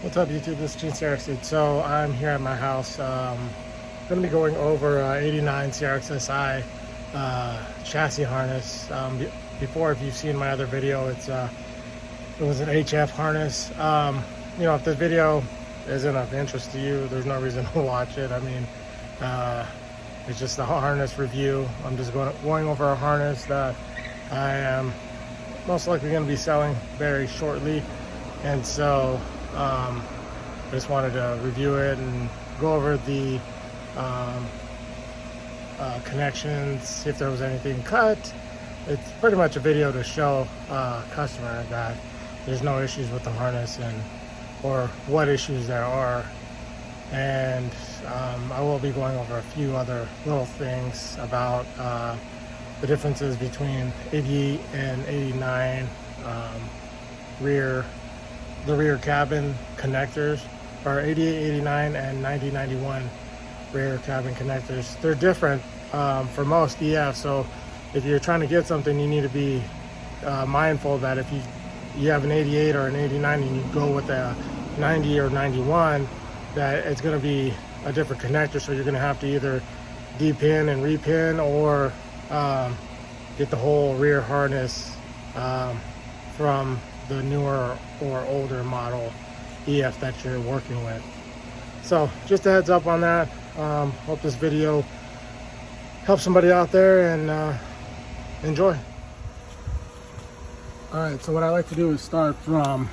What's up, YouTube? This is CRX. So I'm here at my house. Going to be going over 89 CRXSI chassis harness. Before, if you've seen my other video, it was an HF harness. If the video isn't of interest to you, there's no reason to watch it. I mean, it's just a harness review. I'm just going over a harness that I am most likely going to be selling very shortly, and so I just wanted to review it and go over the connections, see if there was anything cut. It's pretty much a video to show customer that there's no issues with the harness or what issues there are. And I will be going over a few other little things about the differences between 88 and 89 the rear cabin connectors, or 88, 89, and 90, 91 rear cabin connectors. They're different for most EF, so if you're trying to get something, you need to be mindful that if you have an 88 or an 89 and you go with a 90 or 91, that it's going to be a different connector, so you're going to have to either depin and repin, or get the whole rear harness from the newer or older model EF that you're working with. So just a heads up on that. Hope this video helps somebody out there, and enjoy. Alright, so what I like to do is start from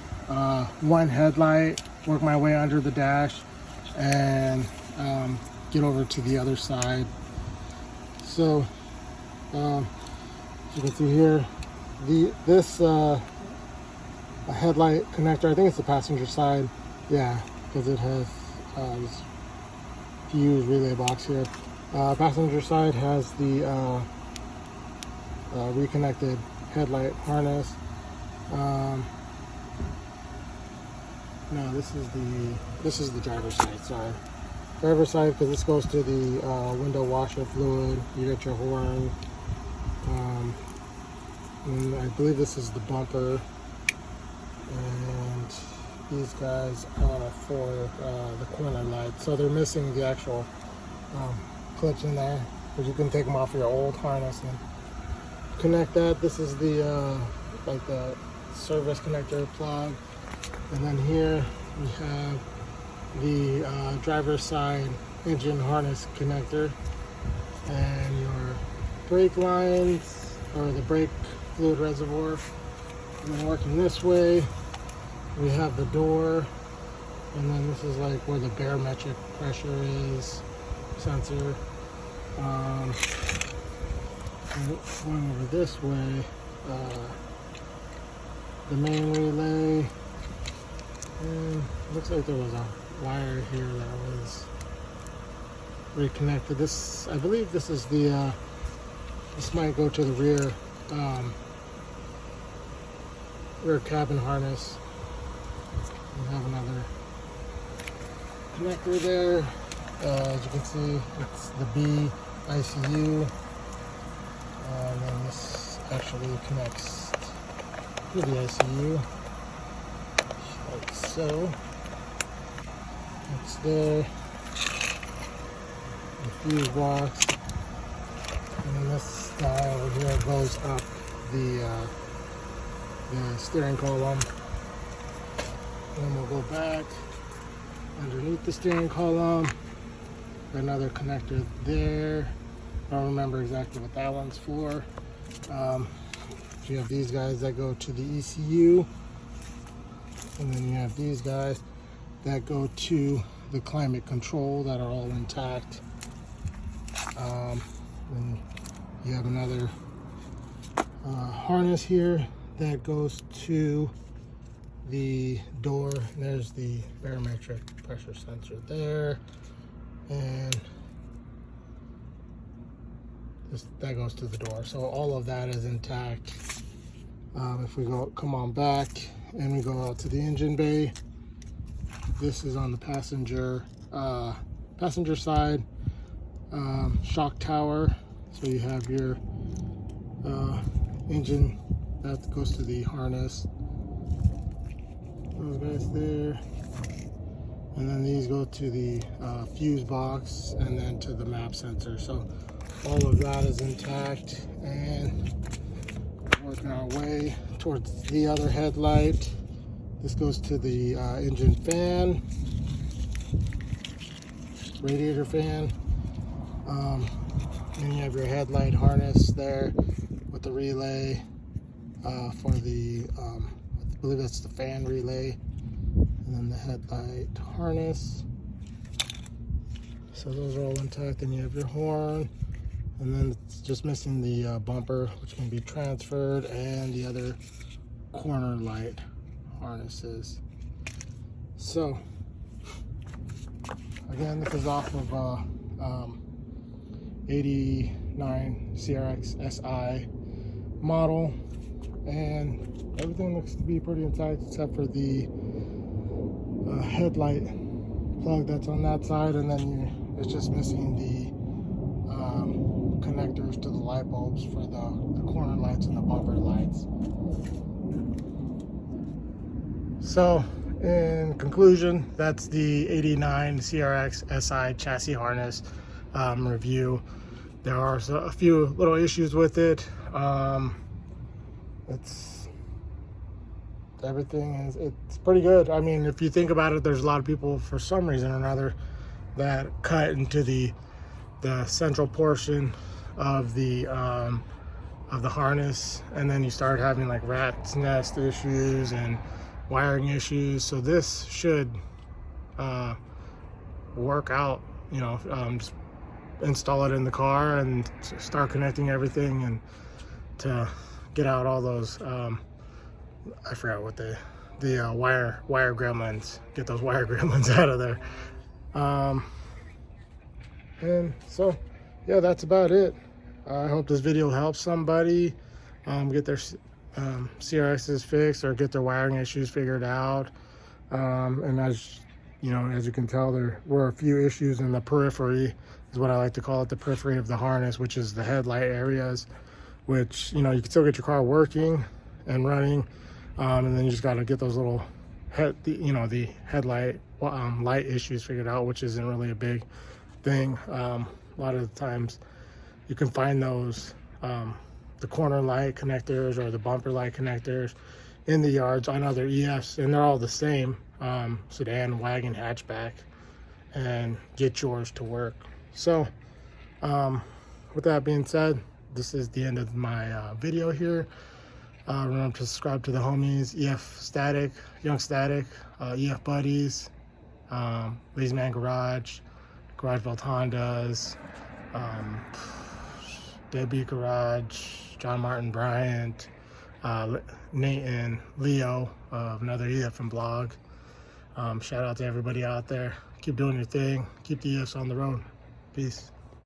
one headlight, work my way under the dash, and get over to the other side. So as you can see here, this headlight connector, I think it's the passenger side, yeah, because it has this fuse relay box here. Passenger side has the reconnected headlight harness. No, this is the driver's side. Sorry, driver's side, because this goes to the window washer fluid. You get your horn, and I believe this is the bumper, and these guys are for the corner light. So they're missing the actual clips in there, but you can take them off your old harness and connect that. This is the like the service connector plug. And then here we have the driver's side engine harness connector, and your brake lines, or the brake fluid reservoir. And then working this way, we have the door, and then this is like where the barometric pressure is, sensor. And going over this way, the main relay. And looks like there was a wire here that was reconnected. This, I believe this is the this might go to the rear rear cabin harness. We have another connector there. As you can see, it's the B ICU, and then this actually connects to the ICU. Like so. It's there. The fuse box. And then this guy over here goes up the steering column. And we'll go back underneath the steering column. Another connector there. I don't remember exactly what that one's for. You have these guys that go to the ECU. And then you have these guys that go to the climate control that are all intact. Then you have another harness here that goes to the door. There's the barometric pressure sensor there, and that goes to the door. So all of that is intact. If we come on back and we go out to the engine bay, this is on the passenger side, shock tower. So you have your engine that goes to the harness. Those guys there. And then these go to the fuse box and then to the map sensor. So all of that is intact, and working our way towards the other headlight. This goes to the engine fan, radiator fan. Then you have your headlight harness there with the relay for the, I believe that's the fan relay, and then the headlight harness. So those are all intact. Then you have your horn, and then it's just missing the bumper, which can be transferred, and the other corner light harnesses. So again, this is off of 89 CRX SI model, and everything looks to be pretty intact except for the headlight plug that's on that side, and then it's just missing the connectors to the light bulbs for the corner lights and the bumper lights. So in conclusion, that's the 89 CRX SI chassis harness review. There are a few little issues with it. It's pretty good. I mean, if you think about it, there's a lot of people for some reason or another that cut into the central portion of the harness, and then you start having like rat's nest issues and wiring issues. So this should work out, you know. Just install it in the car and start connecting everything, and to get out all those I forgot what the wire gremlins, get those wire gremlins out of there. And so yeah, that's about it. I hope this video helps somebody get their CRXs fixed or get their wiring issues figured out. And as you know, as you can tell, there were a few issues in the periphery, is what I like to call it, the periphery of the harness, which is the headlight areas, which, you know, you can still get your car working and running, and then you just got to get those little the headlight light issues figured out, which isn't really a big thing. A lot of the times you can find those the corner light connectors or the bumper light connectors in the yards on other EFs, and they're all the same, sedan, wagon, hatchback, and get yours to work. So with that being said, this is the end of my video here. Remember to subscribe to the homies, EF Static, Young Static, EF Buddies, Lee's Man Garage, Garage Built Hondas, Deadbeat Garage, John Martin Bryant, Nate and Leo of another EF and blog. Shout out to everybody out there. Keep doing your thing. Keep the EFs on the road. Peace.